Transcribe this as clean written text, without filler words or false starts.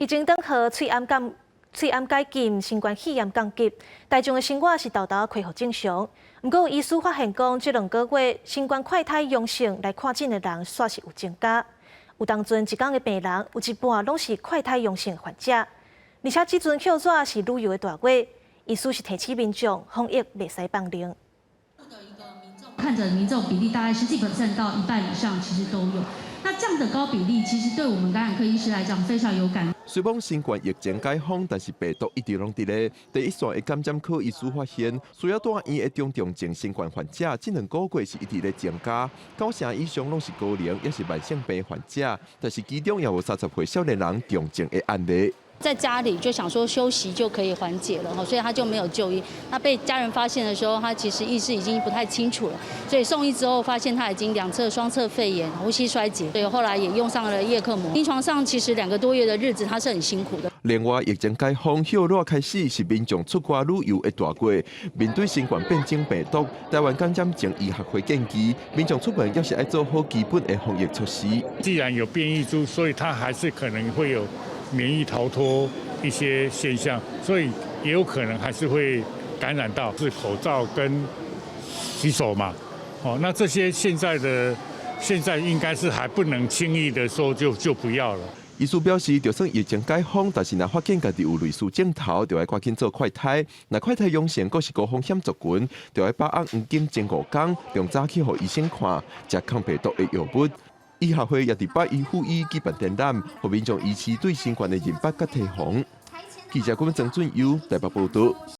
已经等候喙癌解禁，新冠肺炎降级，大众的生活是豆豆恢复正常。不过，医师发现讲，这2个月新冠快筛阳性来看诊的人煞是有增加。有当阵一天的病人有一半拢是快筛阳性患者，而且即阵口纸是旅游的大月，医师是提醒民众防疫袂使放零。看诊民众比例大概是70%到1半以上，其实都有。那这样的高比例，其实对我们感染科医师来讲非常有感。虽讲新冠疫情解封，但是病毒一直拢伫咧。第一线的感染科医师发现，需要住院的中重症新冠患者，这2个月是一直咧增加，9成以上拢是高龄，也是慢性病患者，但是其中也有30岁少年人重症的案例。在家里就想说休息就可以缓解了，所以他就没有就医。那被家人发现的时候，他其实意识已经不太清楚了，所以送医之后发现他已经2侧双侧肺炎、呼吸衰竭，所以后来也用上了叶克膜。临床上其实2个多月的日子，他是很辛苦的。另外，疫情解封后热开始是民众出国旅游的大月。面对新冠变种病毒，台湾感染症医学会建议，民众出门要是要做好基本的防疫措施。既然有变异株，所以它还是可能会有免疫逃脱一些现象，所以也有可能还是会感染到。是口罩跟洗手嘛，那这些现在应该是还不能轻易的说就不要了。医师表示，就算疫情解封，但是若发现家己有类似症头，就要赶紧做快筛。若快筛阳性，阁是高风险族群，就要把握黄金前5天，用早起予医生看，食抗病毒的药物。医学会也伫8医附医举办展览，互民众医师对新冠的认识甲提防。记者郭文正、俊佑台北报道。